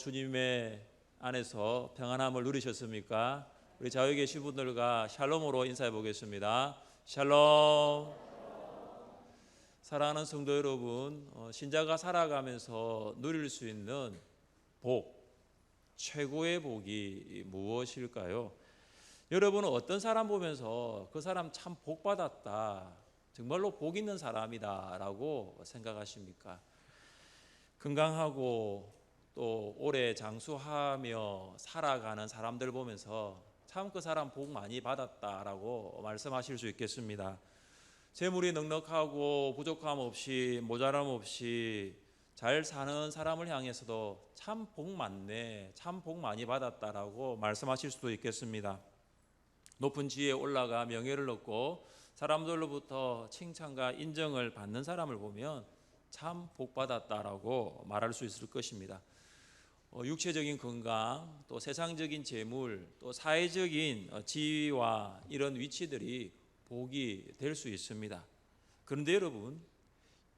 주님의 안에서 평안함을 누리셨습니까? 우리 좌우에 계신 분들과 샬롬으로 인사해 보겠습니다. 샬롬. 사랑하는 성도 여러분, 신자가 살아가면서 누릴 수 있는 복, 최고의 복이 무엇일까요? 여러분은 어떤 사람 보면서 그 사람 참 복 받았다, 정말로 복 있는 사람이다 라고 생각하십니까? 건강하고 또 오래 장수하며 살아가는 사람들 보면서 참 그 사람 복 많이 받았다라고 말씀하실 수 있겠습니다. 재물이 넉넉하고 부족함 없이 모자람 없이 잘 사는 사람을 향해서도 참 복 많네, 참 복 많이 받았다라고 말씀하실 수도 있겠습니다. 높은 지위에 올라가 명예를 얻고 사람들로부터 칭찬과 인정을 받는 사람을 보면 참 복 받았다라고 말할 수 있을 것입니다. 육체적인 건강, 또 세상적인 재물, 또 사회적인 지위와 이런 위치들이 복이 될 수 있습니다. 그런데 여러분,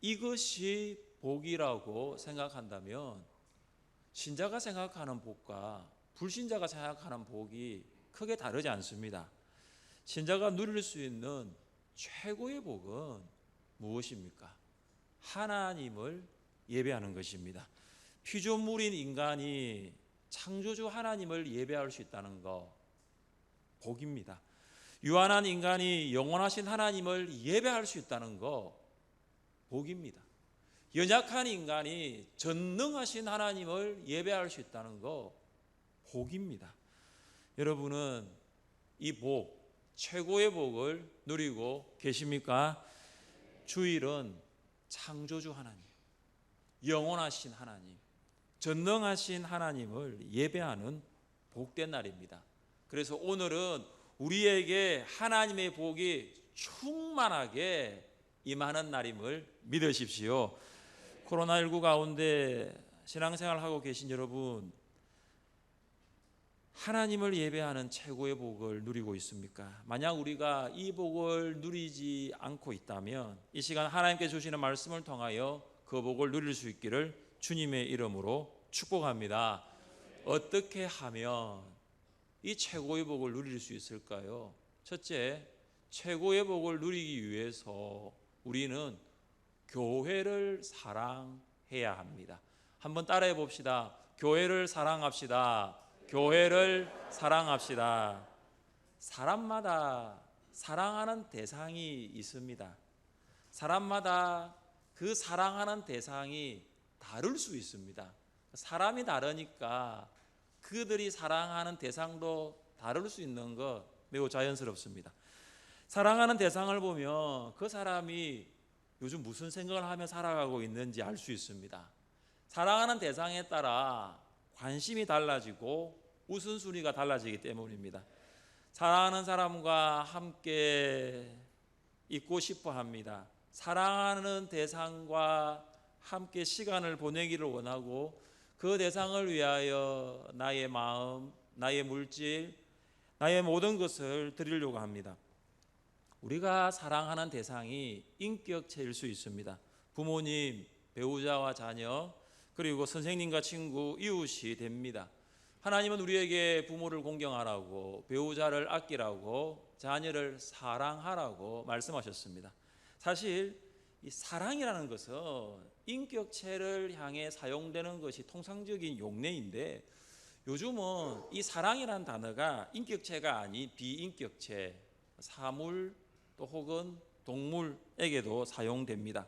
이것이 복이라고 생각한다면 신자가 생각하는 복과 불신자가 생각하는 복이 크게 다르지 않습니다. 신자가 누릴 수 있는 최고의 복은 무엇입니까? 하나님을 예배하는 것입니다. 피조물인 인간이 창조주 하나님을 예배할 수 있다는 것, 복입니다. 유한한 인간이 영원하신 하나님을 예배할 수 있다는 것, 복입니다. 연약한 인간이 전능하신 하나님을 예배할 수 있다는 것, 복입니다. 여러분은 이 복, 최고의 복을 누리고 계십니까? 주일은 창조주 하나님, 영원하신 하나님, 전능하신 하나님을 예배하는 복된 날입니다. 그래서 오늘은 우리에게 하나님의 복이 충만하게 임하는 날임을 믿으십시오. 코로나19 가운데 신앙생활하고 계신 여러분, 하나님을 예배하는 최고의 복을 누리고 있습니까? 만약 우리가 이 복을 누리지 않고 있다면 이 시간 하나님께 주시는 말씀을 통하여 그 복을 누릴 수 있기를 주님의 이름으로 축복합니다. 어떻게 하면 이 최고의 복을 누릴 수 있을까요? 첫째, 최고의 복을 누리기 위해서 우리는 교회를 사랑해야 합니다. 한번 따라해 봅시다. 교회를 사랑합시다. 교회를 사랑합시다. 사람마다 사랑하는 대상이 있습니다. 사람마다 그 사랑하는 대상이 다를 수 있습니다. 사람이 다르니까 그들이 사랑하는 대상도 다를 수 있는 것 매우 자연스럽습니다. 사랑하는 대상을 보면 그 사람이 요즘 무슨 생각을 하며 살아가고 있는지 알 수 있습니다. 사랑하는 대상에 따라 관심이 달라지고 우선순위가 달라지기 때문입니다. 사랑하는 사람과 함께 있고 싶어 합니다. 사랑하는 대상과 함께 시간을 보내기를 원하고 그 대상을 위하여 나의 마음, 나의 물질, 나의 모든 것을 드리려고 합니다. 우리가 사랑하는 대상이 인격체일 수 있습니다. 부모님, 배우자와 자녀, 그리고 선생님과 친구, 이웃이 됩니다. 하나님은 우리에게 부모를 공경하라고, 배우자를 아끼라고, 자녀를 사랑하라고 말씀하셨습니다. 사실 이 사랑이라는 것은 인격체를 향해 사용되는 것이 통상적인 용례인데 요즘은 이 사랑이라는 단어가 인격체가 아닌 비인격체, 사물 또 혹은 동물에게도 사용됩니다.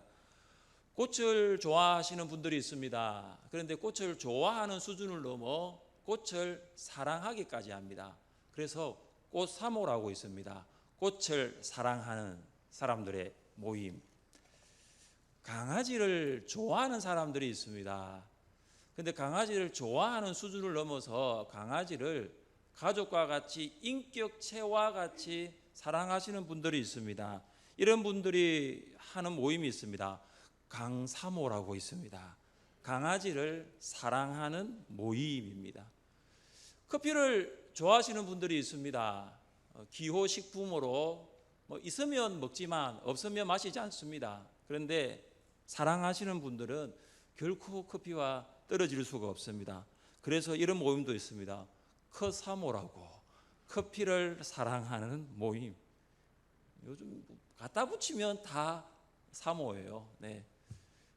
꽃을 좋아하시는 분들이 있습니다. 그런데 꽃을 좋아하는 수준을 넘어 꽃을 사랑하기까지 합니다. 그래서 꽃사모라고 있습니다. 꽃을 사랑하는 사람들의 모임. 강아지를 좋아하는 사람들이 있습니다. 그런데 강아지를 좋아하는 수준을 넘어서 강아지를 가족과 같이 인격체와 같이 사랑하시는 분들이 있습니다. 이런 분들이 하는 모임이 있습니다. 강사모라고 있습니다. 강아지를 사랑하는 모임입니다. 커피를 좋아하시는 분들이 있습니다. 기호식품으로 있으면 먹지만 없으면 마시지 않습니다. 그런데 사랑하시는 분들은 결코 커피와 떨어질 수가 없습니다. 그래서 이런 모임도 있습니다. 커사모라고, 커피를 사랑하는 모임. 요즘 갖다 붙이면 다 사모예요. 네.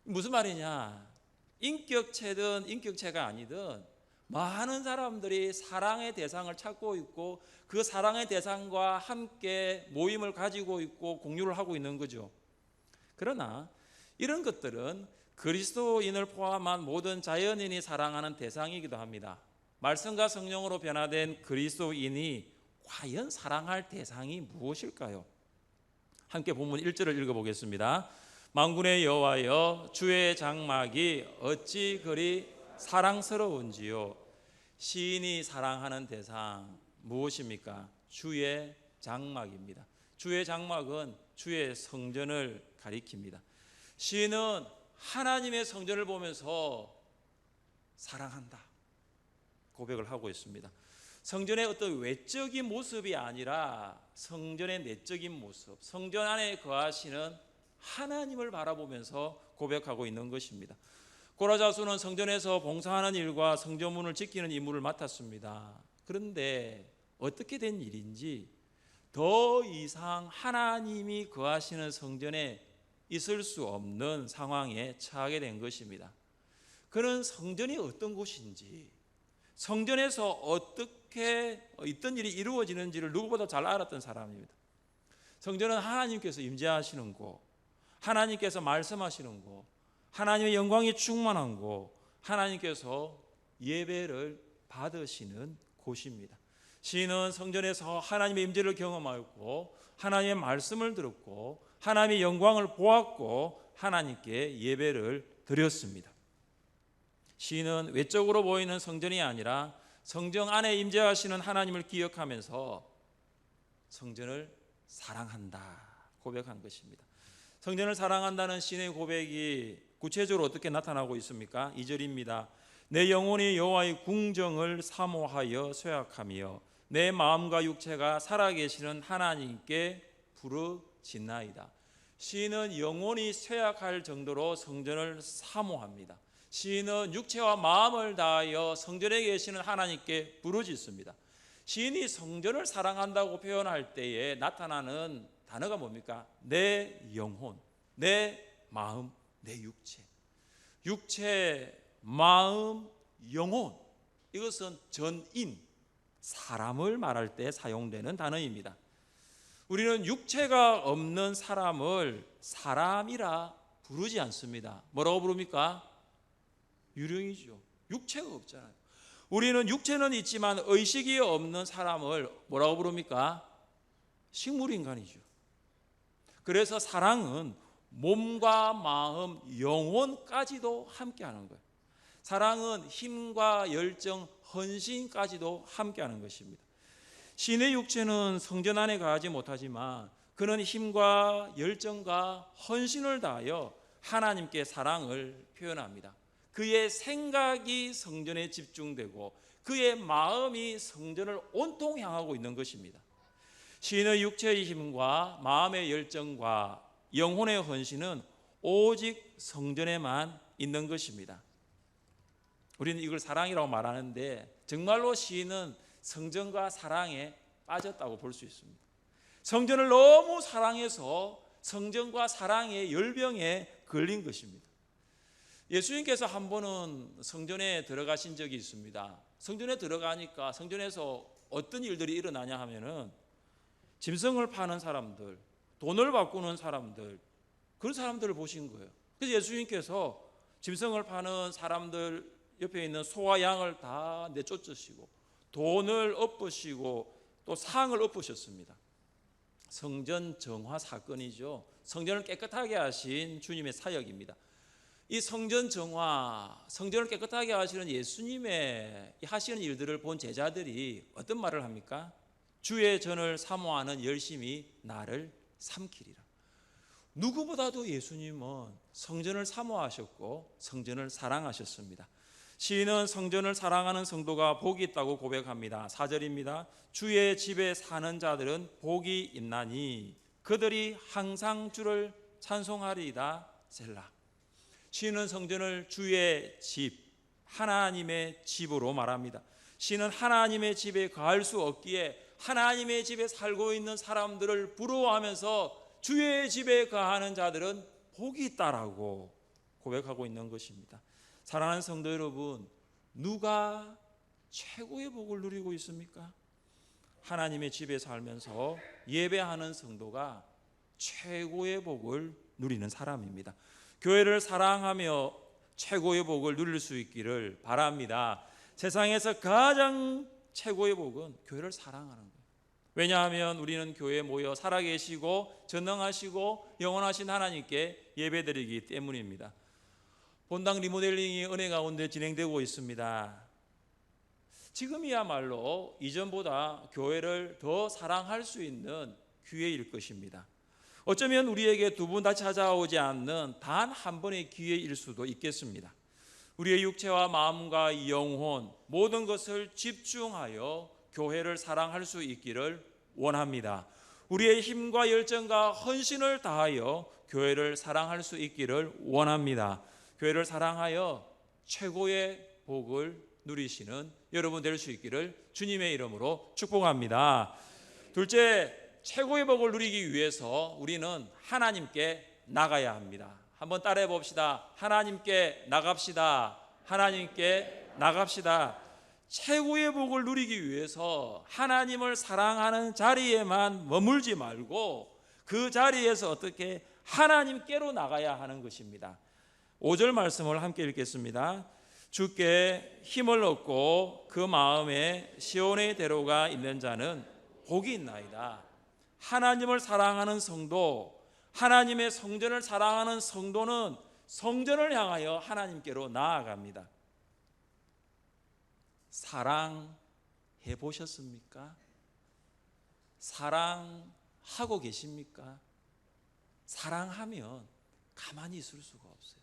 무슨 말이냐? 인격체든 인격체가 아니든 많은 사람들이 사랑의 대상을 찾고 있고 그 사랑의 대상과 함께 모임을 가지고 있고 공유를 하고 있는 거죠. 그러나 이런 것들은 그리스도인을 포함한 모든 자연인이 사랑하는 대상이기도 합니다. 말씀과 성령으로 변화된 그리스도인이 과연 사랑할 대상이 무엇일까요? 함께 본문 1절을 읽어보겠습니다. 만군의 여호와여, 주의 장막이 어찌 그리 사랑스러운지요. 시인이 사랑하는 대상 무엇입니까? 주의 장막입니다. 주의 장막은 주의 성전을 가리킵니다. 시인은 하나님의 성전을 보면서 사랑한다 고백을 하고 있습니다. 성전의 어떤 외적인 모습이 아니라 성전의 내적인 모습, 성전 안에 거하시는 하나님을 바라보면서 고백하고 있는 것입니다. 고라자수는 성전에서 봉사하는 일과 성전문을 지키는 임무를 맡았습니다. 그런데 어떻게 된 일인지 더 이상 하나님이 거하시는 성전에 있을 수 없는 상황에 처하게 된 것입니다. 그는 성전이 어떤 곳인지, 성전에서 어떻게 있던 일이 이루어지는지를 누구보다 잘 알았던 사람입니다. 성전은 하나님께서 임재하시는 곳, 하나님께서 말씀하시는 곳, 하나님의 영광이 충만한 곳, 하나님께서 예배를 받으시는 곳입니다. 시인은 성전에서 하나님의 임재를 경험하였고 하나님의 말씀을 들었고 하나님의 영광을 보았고 하나님께 예배를 드렸습니다. 시인은 외적으로 보이는 성전이 아니라 성전 안에 임재하시는 하나님을 기억하면서 성전을 사랑한다 고백한 것입니다. 성전을 사랑한다는 시인의 고백이 구체적으로 어떻게 나타나고 있습니까? 2절입니다. 내 영혼이 여호와의 궁정을 사모하여 쇠약하며 내 마음과 육체가 살아계시는 하나님께 부르짖나이다. 시인은 영혼이 쇠약할 정도로 성전을 사모합니다. 시인은 육체와 마음을 다하여 성전에 계시는 하나님께 부르짖습니다. 시인이 성전을 사랑한다고 표현할 때에 나타나는 단어가 뭡니까? 내 영혼, 내 마음, 내 육체. 육체, 마음, 영혼. 이것은 전인, 사람을 말할 때 사용되는 단어입니다. 우리는 육체가 없는 사람을 사람이라 부르지 않습니다. 뭐라고 부릅니까? 유령이죠. 육체가 없잖아요. 우리는 육체는 있지만 의식이 없는 사람을 뭐라고 부릅니까? 식물인간이죠. 그래서 사랑은 몸과 마음, 영혼까지도 함께하는 거예요. 사랑은 힘과 열정, 헌신까지도 함께하는 것입니다. 시인의 육체는 성전 안에 가지 못하지만 그는 힘과 열정과 헌신을 다하여 하나님께 사랑을 표현합니다. 그의 생각이 성전에 집중되고 그의 마음이 성전을 온통 향하고 있는 것입니다. 시인의 육체의 힘과 마음의 열정과 영혼의 헌신은 오직 성전에만 있는 것입니다. 우리는 이걸 사랑이라고 말하는데 정말로 시인은 성전과 사랑에 빠졌다고 볼 수 있습니다. 성전을 너무 사랑해서 성전과 사랑의 열병에 걸린 것입니다. 예수님께서 한 번은 성전에 들어가신 적이 있습니다. 성전에 들어가니까 성전에서 어떤 일들이 일어나냐 하면은 짐승을 파는 사람들, 돈을 바꾸는 사람들, 그런 사람들을 보신 거예요. 그래서 예수님께서 짐승을 파는 사람들 옆에 있는 소와 양을 다 내쫓으시고 돈을 엎으시고 또 상을 엎으셨습니다. 성전 정화 사건이죠. 성전을 깨끗하게 하신 주님의 사역입니다. 이 성전 정화, 성전을 깨끗하게 하시는 예수님의 하시는 일들을 본 제자들이 어떤 말을 합니까? 주의 전을 사모하는 열심히 나를 삼키리라. 누구보다도 예수님은 성전을 사모하셨고 성전을 사랑하셨습니다. 시인은 성전을 사랑하는 성도가 복이 있다고 고백합니다. 4절입니다. 주의 집에 사는 자들은 복이 있나니 그들이 항상 주를 찬송하리이다. 셀라. 시인은 성전을 주의 집, 하나님의 집으로 말합니다. 신은 하나님의 집에 거할 수 없기에 하나님의 집에 살고 있는 사람들을 부러워하면서 주의 집에 거하는 자들은 복이 있다라고 고백하고 있는 것입니다. 사랑하는 성도 여러분, 누가 최고의 복을 누리고 있습니까? 하나님의 집에 살면서 예배하는 성도가 최고의 복을 누리는 사람입니다. 교회를 사랑하며 최고의 복을 누릴 수 있기를 바랍니다. 세상에서 가장 최고의 복은 교회를 사랑하는 거예요. 왜냐하면 우리는 교회에 모여 살아계시고 전능하시고 영원하신 하나님께 예배드리기 때문입니다. 본당 리모델링이 은혜 가운데 진행되고 있습니다. 지금이야말로 이전보다 교회를 더 사랑할 수 있는 기회일 것입니다. 어쩌면 우리에게 두 번 다 찾아오지 않는 단 한 번의 기회일 수도 있겠습니다. 우리의 육체와 마음과 영혼 모든 것을 집중하여 교회를 사랑할 수 있기를 원합니다. 우리의 힘과 열정과 헌신을 다하여 교회를 사랑할 수 있기를 원합니다. 교회를 사랑하여 최고의 복을 누리시는 여러분 될 수 있기를 주님의 이름으로 축복합니다. 둘째, 최고의 복을 누리기 위해서 우리는 하나님께 나가야 합니다. 한번 따라해 봅시다. 하나님께 나갑시다. 하나님께 나갑시다. 최고의 복을 누리기 위해서 하나님을 사랑하는 자리에만 머물지 말고 그 자리에서 어떻게 하나님께로 나가야 하는 것입니다. 5절 말씀을 함께 읽겠습니다. 주께 힘을 얻고 그 마음에 시온의 대로가 있는 자는 복이 있나이다. 하나님을 사랑하는 성도, 하나님의 성전을 사랑하는 성도는 성전을 향하여 하나님께로 나아갑니다. 사랑해 보셨습니까? 사랑하고 계십니까? 사랑하면 가만히 있을 수가 없어요.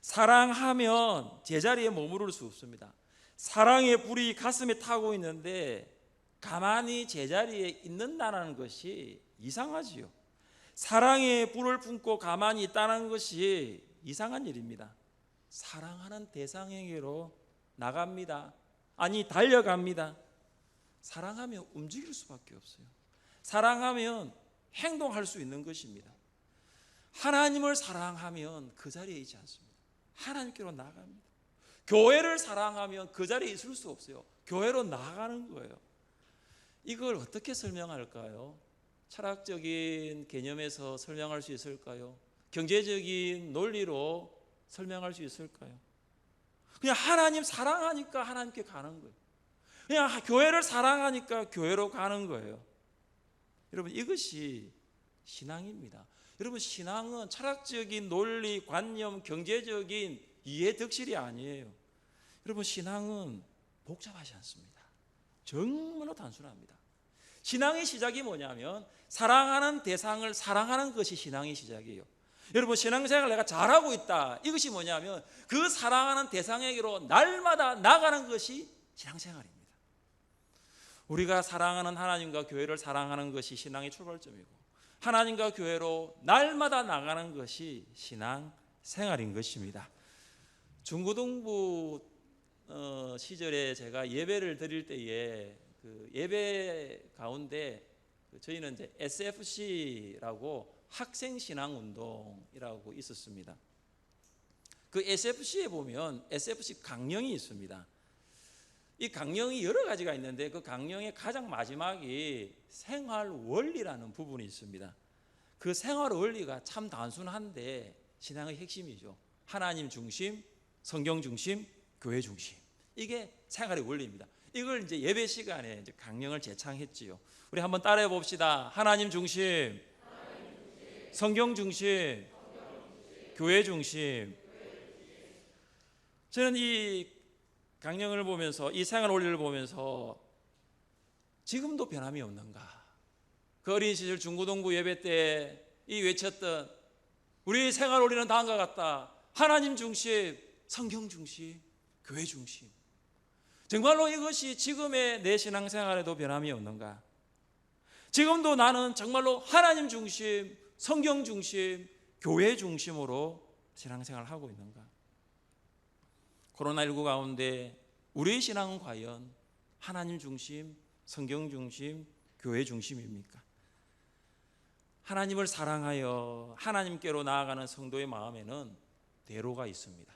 사랑하면 제자리에 머무를 수 없습니다. 사랑의 불이 가슴에 타고 있는데 가만히 제자리에 있는다는 것이 이상하지요. 사랑의 불을 품고 가만히 있다는 것이 이상한 일입니다. 사랑하는 대상에게로 나갑니다. 아니, 달려갑니다. 사랑하면 움직일 수밖에 없어요. 사랑하면 행동할 수 있는 것입니다. 하나님을 사랑하면 그 자리에 있지 않습니다. 하나님께로 나갑니다. 교회를 사랑하면 그 자리에 있을 수 없어요. 교회로 나가는 거예요. 이걸 어떻게 설명할까요? 철학적인 개념에서 설명할 수 있을까요? 경제적인 논리로 설명할 수 있을까요? 그냥 하나님 사랑하니까 하나님께 가는 거예요. 그냥 교회를 사랑하니까 교회로 가는 거예요. 여러분, 이것이 신앙입니다. 여러분, 신앙은 철학적인 논리, 관념, 경제적인 이해 덕실이 아니에요. 여러분, 신앙은 복잡하지 않습니다. 정말로 단순합니다. 신앙의 시작이 뭐냐면 사랑하는 대상을 사랑하는 것이 신앙의 시작이에요. 여러분, 신앙생활을 내가 잘하고 있다, 이것이 뭐냐면 그 사랑하는 대상에게로 날마다 나가는 것이 신앙생활입니다. 우리가 사랑하는 하나님과 교회를 사랑하는 것이 신앙의 출발점이고 하나님과 교회로 날마다 나가는 것이 신앙생활인 것입니다. 중고등부 시절에 제가 예배를 드릴 때에 그 예배 가운데 저희는 이제 SFC라고 학생신앙운동이라고 있었습니다. 그 SFC에 보면 SFC 강령이 있습니다. 이 강령이 여러 가지가 있는데 그 강령의 가장 마지막이 생활 원리라는 부분이 있습니다. 그 생활 원리가 참 단순한데 신앙의 핵심이죠. 하나님 중심, 성경 중심, 교회 중심. 이게 생활의 원리입니다. 이걸 이제 예배 시간에 이제 강령을 제창했지요. 우리 한번 따라해 봅시다. 하나님 중심, 성경 중심, 교회 중심. 저는 이 강령을 보면서, 이 생활 원리를 보면서 지금도 변함이 없는가? 그 어린 시절 중고등부 예배 때 이 외쳤던 우리 생활 원리는 다음과 같다. 하나님 중심, 성경 중심, 교회 중심. 정말로 이것이 지금의 내 신앙생활에도 변함이 없는가? 지금도 나는 정말로 하나님 중심, 성경 중심, 교회 중심으로 신앙생활을 하고 있는가? 코로나19 가운데 우리의 신앙은 과연 하나님 중심, 성경 중심, 교회 중심입니까? 하나님을 사랑하여 하나님께로 나아가는 성도의 마음에는 대로가 있습니다.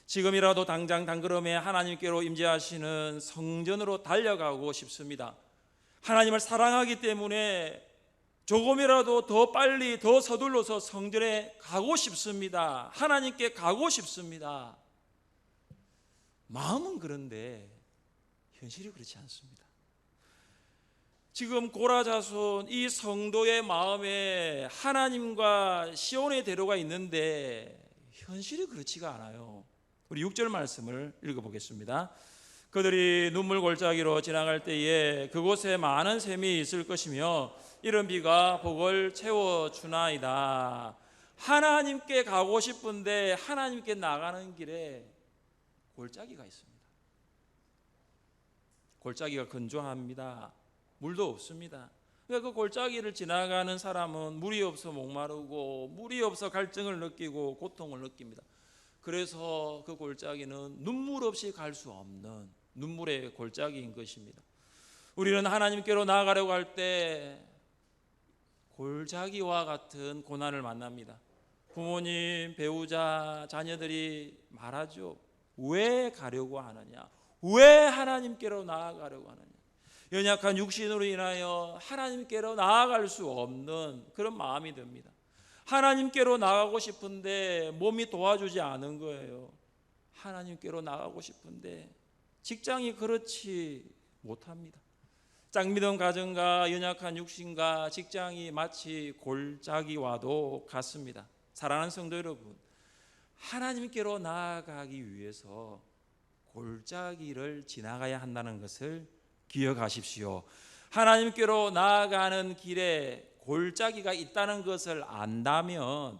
지금이라도 당장 단걸음에 하나님께로 임재하시는 성전으로 달려가고 싶습니다. 하나님을 사랑하기 때문에 조금이라도 더 빨리 더 서둘러서 성전에 가고 싶습니다. 하나님께 가고 싶습니다. 마음은 그런데 현실이 그렇지 않습니다. 지금 고라자손 이 성도의 마음에 하나님과 시온의 대로가 있는데 현실이 그렇지가 않아요. 우리 6절 말씀을 읽어보겠습니다. 그들이 눈물 골짜기로 지나갈 때에 그곳에 많은 샘이 있을 것이며 이른 비가 복을 채워주나이다. 하나님께 가고 싶은데 하나님께 나가는 길에 골짜기가 있습니다. 골짜기가 건조합니다. 물도 없습니다. 그러니까 그 골짜기를 지나가는 사람은 물이 없어 목마르고 물이 없어 갈증을 느끼고 고통을 느낍니다. 그래서 그 골짜기는 눈물 없이 갈 수 없는 눈물의 골짜기인 것입니다. 우리는 하나님께로 나아가려고 할 때 골짜기와 같은 고난을 만납니다. 부모님, 배우자, 자녀들이 말하죠. 왜 가려고 하느냐? 왜 하나님께로 나아가려고 하느냐? 연약한 육신으로 인하여 하나님께로 나아갈 수 없는 그런 마음이 듭니다. 하나님께로 나가고 싶은데 몸이 도와주지 않은 거예요. 하나님께로 나가고 싶은데 직장이 그렇지 못합니다. 짝믿은 가정과 연약한 육신과 직장이 마치 골짜기와도 같습니다. 사랑하는 성도 여러분, 하나님께로 나아가기 위해서 골짜기를 지나가야 한다는 것을 기억하십시오. 하나님께로 나아가는 길에 골짜기가 있다는 것을 안다면,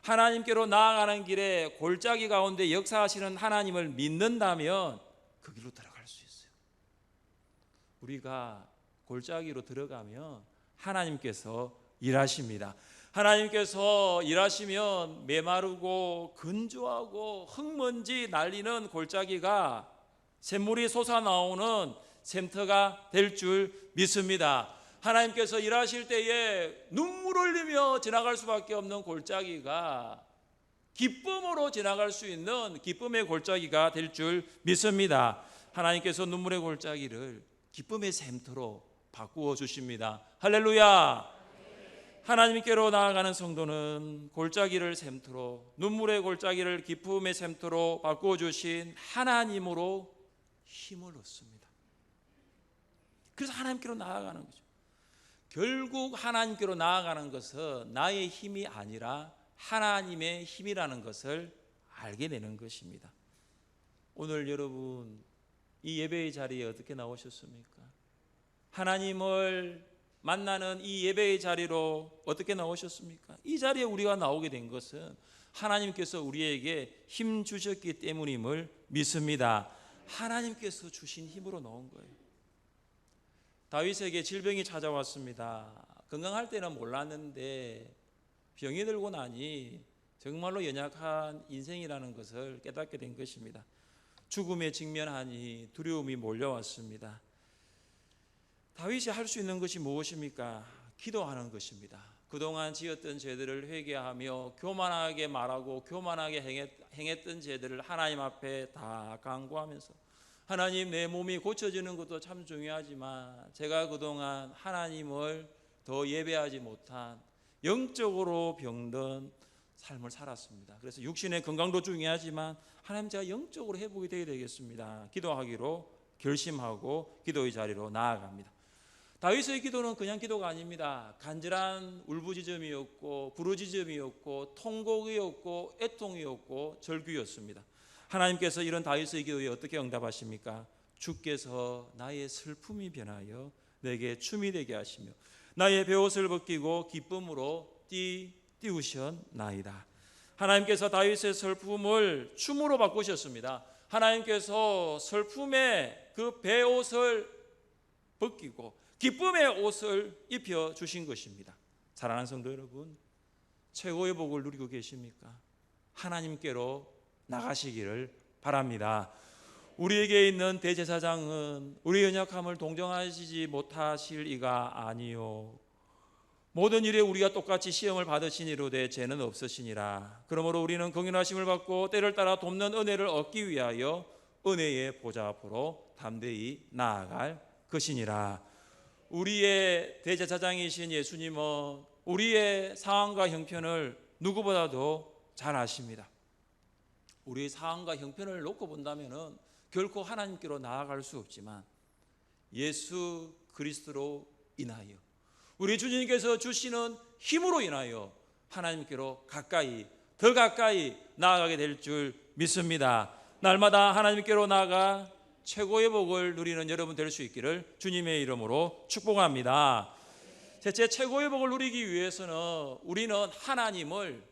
하나님께로 나아가는 길에 골짜기 가운데 역사하시는 하나님을 믿는다면 그 길로 들어갈 수 있어요. 우리가 골짜기로 들어가면 하나님께서 일하십니다. 하나님께서 일하시면 메마르고 건조하고 흙먼지 날리는 골짜기가 샘물이 솟아나오는 샘터가 될 줄 믿습니다. 하나님께서 일하실 때에 눈물 흘리며 지나갈 수밖에 없는 골짜기가 기쁨으로 지나갈 수 있는 기쁨의 골짜기가 될 줄 믿습니다. 하나님께서 눈물의 골짜기를 기쁨의 샘터로 바꾸어 주십니다. 할렐루야. 하나님께로 나아가는 성도는 골짜기를 샘터로, 눈물의 골짜기를 기쁨의 샘터로 바꾸어 주신 하나님으로 힘을 얻습니다. 그래서 하나님께로 나아가는 거죠. 결국 하나님께로 나아가는 것은 나의 힘이 아니라 하나님의 힘이라는 것을 알게 되는 것입니다. 오늘 여러분 이 예배의 자리에 어떻게 나오셨습니까? 하나님을 만나는 이 예배의 자리로 어떻게 나오셨습니까? 이 자리에 우리가 나오게 된 것은 하나님께서 우리에게 힘 주셨기 때문임을 믿습니다. 하나님께서 주신 힘으로 나온 거예요. 다윗에게 질병이 찾아왔습니다. 건강할 때는 몰랐는데 병이 들고 나니 정말로 연약한 인생이라는 것을 깨닫게 된 것입니다. 죽음에 직면하니 두려움이 몰려왔습니다. 다윗이 할 수 있는 것이 무엇입니까? 기도하는 것입니다. 그동안 지었던 죄들을 회개하며 교만하게 말하고 교만하게 행했던 죄들을 하나님 앞에 다 간구하면서, 하나님, 내 몸이 고쳐지는 것도 참 중요하지만 제가 그동안 하나님을 더 예배하지 못한 영적으로 병든 삶을 살았습니다. 그래서 육신의 건강도 중요하지만 하나님, 제가 영적으로 회복이 되겠습니다. 기도하기로 결심하고 기도의 자리로 나아갑니다. 다윗의 기도는 그냥 기도가 아닙니다. 간절한 울부짖음이었고 부르짖음이었고 통곡이었고 애통이었고 절규였습니다. 하나님께서 이런 다윗의 기도에 어떻게 응답하십니까? 주께서 나의 슬픔이 변하여 내게 춤이 되게 하시며 나의 베옷을 벗기고 기쁨으로 띄우셨나이다. 하나님께서 다윗의 슬픔을 춤으로 바꾸셨습니다. 하나님께서 슬픔의 그 베옷을 벗기고 기쁨의 옷을 입혀 주신 것입니다. 사랑하는 성도 여러분, 최고의 복을 누리고 계십니까? 하나님께로 나가시기를 바랍니다. 우리에게 있는 대제사장은 우리의 연약함을 동정하시지 못하실 이가 아니요 모든 일에 우리가 똑같이 시험을 받으시니로되 죄는 없으시니라. 그러므로 우리는 긍휼하심을 받고 때를 따라 돕는 은혜를 얻기 위하여 은혜의 보좌 앞으로 담대히 나아갈 것이니라. 우리의 대제사장이신 예수님은 우리의 상황과 형편을 누구보다도 잘 아십니다. 우리의 상황과 형편을 놓고 본다면 결코 하나님께로 나아갈 수 없지만 예수 그리스도로 인하여 우리 주님께서 주시는 힘으로 인하여 하나님께로 더 가까이 나아가게 될 줄 믿습니다. 날마다 하나님께로 나아가 최고의 복을 누리는 여러분 될 수 있기를 주님의 이름으로 축복합니다. 셋째, 최고의 복을 누리기 위해서는 우리는 하나님을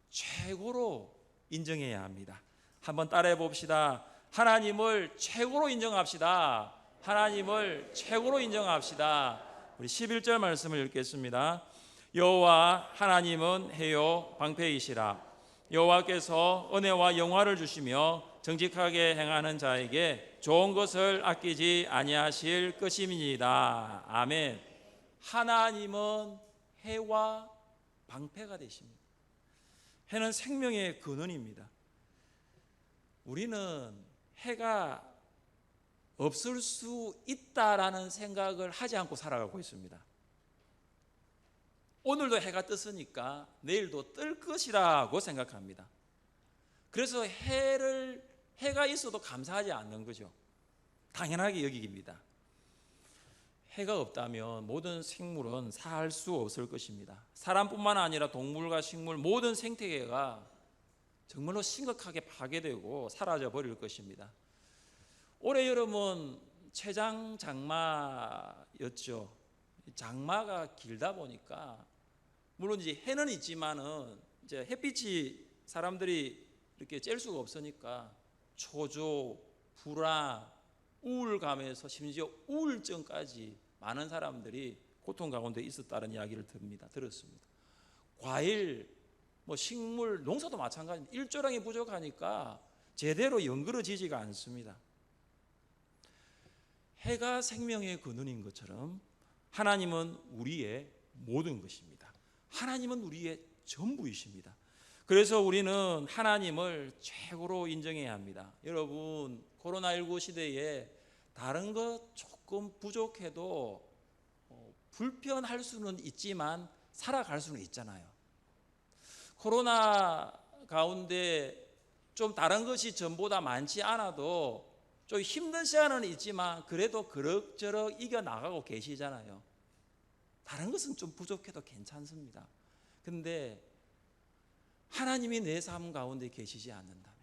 최고로 인정해야 합니다. 한번 따라해 봅시다. 하나님을 최고로 인정합시다. 하나님을 최고로 인정합시다. 우리 11절 말씀을 읽겠습니다. 여호와 하나님은 해요 방패이시라. 여호와께서 은혜와 영화를 주시며 정직하게 행하는 자에게 좋은 것을 아끼지 아니하실 것임이니이다. 아멘. 하나님은 해와 방패가 되십니다. 해는 생명의 근원입니다. 우리는 해가 없을 수 있다라는 생각을 하지 않고 살아가고 있습니다. 오늘도 해가 떴으니까 내일도 뜰 것이라고 생각합니다. 그래서 해가 있어도 감사하지 않는 거죠. 당연하게 여기깁니다. 해가 없다면 모든 생물은 살 수 없을 것입니다. 사람뿐만 아니라 동물과 식물 모든 생태계가 정말로 심각하게 파괴되고 사라져 버릴 것입니다. 올해 여름은 최장 장마였죠. 장마가 길다 보니까 물론 이제 해는 있지만은 이제 햇빛이 사람들이 이렇게 쬐을 수가 없으니까 초조, 불안, 우울감에서 심지어 우울증까지 많은 사람들이 고통 가운데 있었다는 이야기를 들었습니다. 과일, 식물, 농사도 마찬가지입니다. 일조량이 부족하니까 제대로 연그러지지가 않습니다. 해가 생명의 근원인 것처럼 하나님은 우리의 모든 것입니다. 하나님은 우리의 전부이십니다. 그래서 우리는 하나님을 최고로 인정해야 합니다. 여러분, 코로나19 시대에 다른 것 조금 부족해도 불편할 수는 있지만 살아갈 수는 있잖아요. 코로나 가운데 좀 다른 것이 전보다 많지 않아도 좀 힘든 시간은 있지만 그래도 그럭저럭 이겨나가고 계시잖아요. 다른 것은 좀 부족해도 괜찮습니다. 근데 하나님이 내 삶 가운데 계시지 않는다면,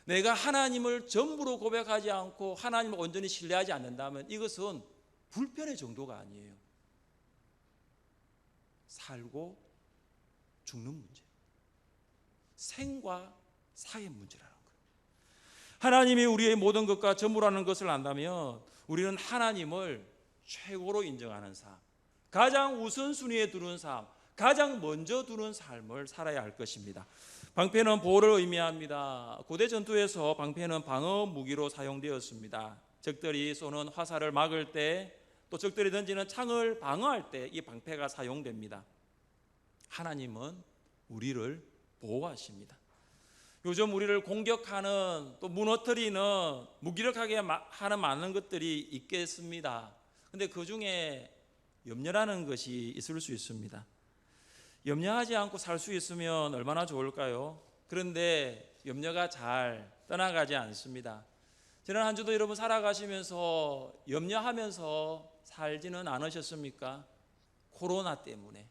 내가 하나님을 전부로 고백하지 않고 하나님을 온전히 신뢰하지 않는다면 이것은 불편의 정도가 아니에요. 살고 죽는 문제, 생과 사의 문제라는 거예요. 하나님이 우리의 모든 것과 전부라는 것을 안다면 우리는 하나님을 최고로 인정하는 삶, 가장 우선순위에 두는 삶, 가장 먼저 두는 삶을 살아야 할 것입니다. 방패는 보호를 의미합니다. 고대 전투에서 방패는 방어 무기로 사용되었습니다. 적들이 쏘는 화살을 막을 때, 또 적들이 던지는 창을 방어할 때 이 방패가 사용됩니다. 하나님은 우리를 보호하십니다. 요즘 우리를 공격하는, 또 무너뜨리는, 무기력하게 하는 많은 것들이 있겠습니다. 근데 그 중에 염려라는 것이 있을 수 있습니다. 염려하지 않고 살 수 있으면 얼마나 좋을까요? 그런데 염려가 잘 떠나가지 않습니다. 지난 한 주도 여러분 살아가시면서 염려하면서 살지는 않으셨습니까? 코로나 때문에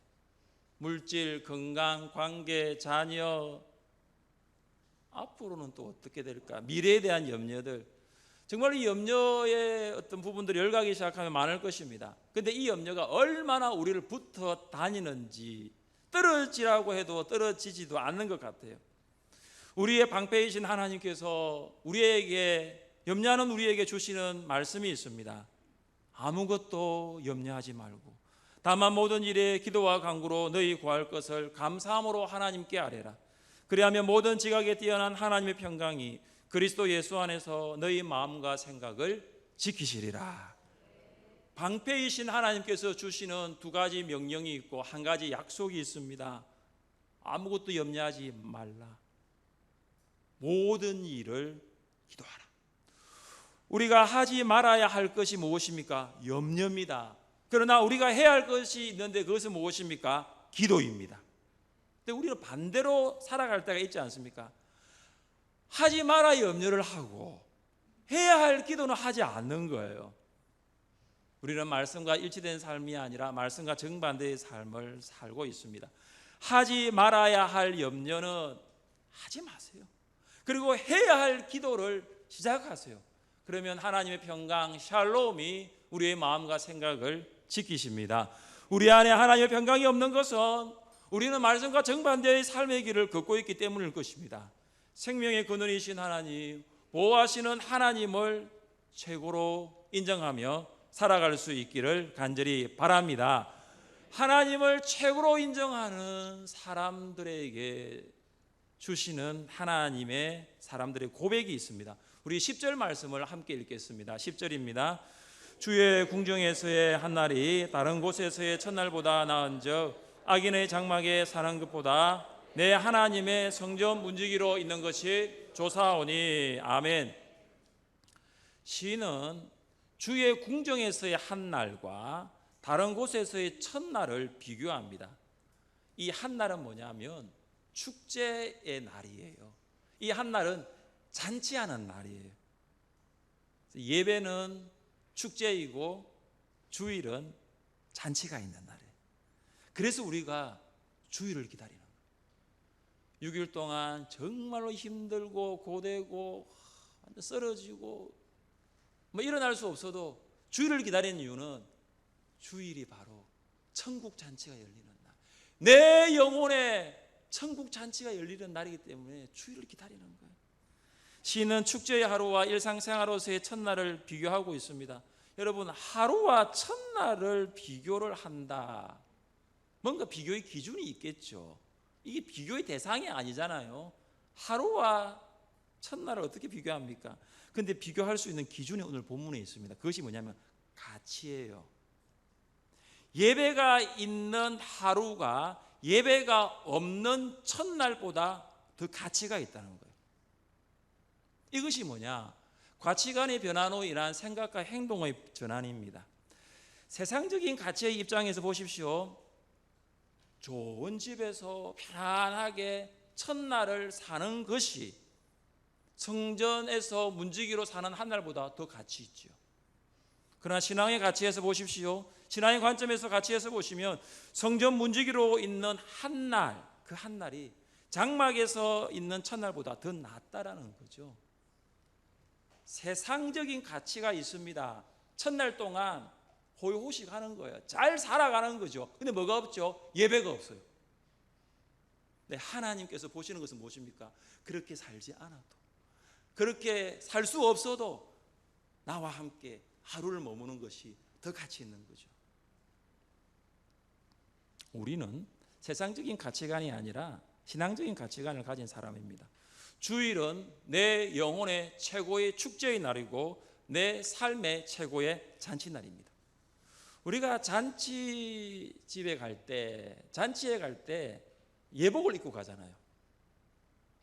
물질, 건강, 관계, 자녀, 앞으로는 또 어떻게 될까? 미래에 대한 염려들, 정말 이 염려의 어떤 부분들이 열가기 시작하면 많을 것입니다. 그런데 이 염려가 얼마나 우리를 붙어 다니는지, 떨어지라고 해도 떨어지지도 않는 것 같아요. 우리의 방패이신 하나님께서 우리에게, 염려하는 우리에게 주시는 말씀이 있습니다. 아무것도 염려하지 말고 다만 모든 일에 기도와 간구로 너희 구할 것을 감사함으로 하나님께 아뢰라. 그리하면 모든 지각에 뛰어난 하나님의 평강이 그리스도 예수 안에서 너희 마음과 생각을 지키시리라. 방패이신 하나님께서 주시는 두 가지 명령이 있고 한 가지 약속이 있습니다. 아무것도 염려하지 말라. 모든 일을 기도하라. 우리가 하지 말아야 할 것이 무엇입니까? 염려입니다. 그러나 우리가 해야 할 것이 있는데 그것은 무엇입니까? 기도입니다. 근데 우리는 반대로 살아갈 때가 있지 않습니까? 하지 말아야 염려를 하고 해야 할 기도는 하지 않는 거예요. 우리는 말씀과 일치된 삶이 아니라 말씀과 정반대의 삶을 살고 있습니다. 하지 말아야 할 염려는 하지 마세요. 그리고 해야 할 기도를 시작하세요. 그러면 하나님의 평강 샬롬이 우리의 마음과 생각을 지키십니다. 우리 안에 하나님의 평강이 없는 것은 우리는 말씀과 정반대의 삶의 길을 걷고 있기 때문일 것입니다. 생명의 근원이신 하나님, 보호하시는 하나님을 최고로 인정하며 살아갈 수 있기를 간절히 바랍니다. 하나님을 최고로 인정하는 사람들에게 주시는 하나님의 사람들의 고백이 있습니다. 우리 10절 말씀을 함께 읽겠습니다. 10절입니다. 주의 궁정에서의 한날이 다른 곳에서의 첫날보다 나은즉 악인의 장막에 사는 것보다 내 하나님의 성전 문지기로 있는 것이 좋사오니. 아멘. 시인은 주의 궁정에서의 한날과 다른 곳에서의 첫날을 비교합니다. 이 한날은 뭐냐면 축제의 날이에요. 이 한날은 잔치하는 날이에요. 예배는 축제이고 주일은 잔치가 있는 날이에요. 그래서 우리가 주일을 기다리는 거예요. 6일 동안 정말로 힘들고 고되고 쓰러지고 일어날 수 없어도 주일을 기다리는 이유는 주일이 바로 천국 잔치가 열리는 날, 내 영혼에 천국 잔치가 열리는 날이기 때문에 주일을 기다리는 거예요. 시인은 축제의 하루와 일상생활로서의 첫날을 비교하고 있습니다. 여러분, 하루와 첫날을 비교를 한다. 뭔가 비교의 기준이 있겠죠. 이게 비교의 대상이 아니잖아요. 하루와 첫날을 어떻게 비교합니까? 그런데 비교할 수 있는 기준이 오늘 본문에 있습니다. 그것이 뭐냐면 가치예요. 예배가 있는 하루가 예배가 없는 첫날보다 더 가치가 있다는 거예요. 이것이 뭐냐? 가치관의 변화로 인한 생각과 행동의 전환입니다. 세상적인 가치의 입장에서 보십시오. 좋은 집에서 편안하게 첫날을 사는 것이 성전에서 문지기로 사는 한 날보다 더 가치 있죠. 그러나 신앙의 가치에서 보십시오. 신앙의 관점에서 가치에서 보시면 성전 문지기로 있는 한 날, 그 한 날이 장막에서 있는 첫날보다 더 낫다라는 거죠. 세상적인 가치가 있습니다. 첫날 동안 호의호식하는 거예요. 잘 살아가는 거죠. 근데 뭐가 없죠? 예배가 없어요. 네, 하나님께서 보시는 것은 무엇입니까? 그렇게 살지 않아도, 그렇게 살 수 없어도 나와 함께 하루를 머무는 것이 더 가치 있는 거죠. 우리는 세상적인 가치관이 아니라 신앙적인 가치관을 가진 사람입니다. 주일은 내 영혼의 최고의 축제의 날이고 내 삶의 최고의 잔치날입니다. 우리가 잔치집에 갈 때, 잔치에 갈 때 예복을 입고 가잖아요.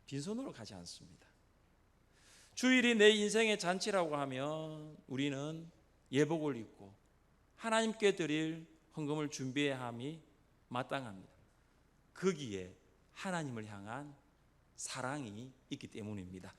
빈손으로 가지 않습니다. 주일이 내 인생의 잔치라고 하면 우리는 예복을 입고 하나님께 드릴 헌금을 준비해야 함이 마땅합니다. 거기에 하나님을 향한 사랑이 있기 때문입니다.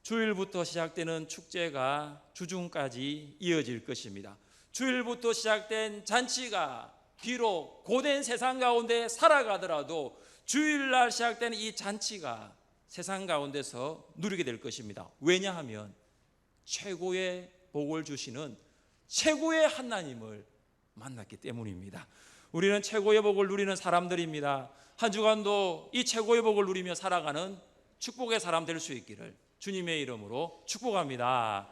주일부터 시작되는 축제가 주중까지 이어질 것입니다. 주일부터 시작된 잔치가 비록 고된 세상 가운데 살아가더라도 주일날 시작되는 이 잔치가 세상 가운데서 누리게 될 것입니다. 왜냐하면 최고의 복을 주시는 최고의 하나님을 만났기 때문입니다. 우리는 최고의 복을 누리는 사람들입니다. 한 주간도 이 최고의 복을 누리며 살아가는 축복의 사람 될 수 있기를 주님의 이름으로 축복합니다.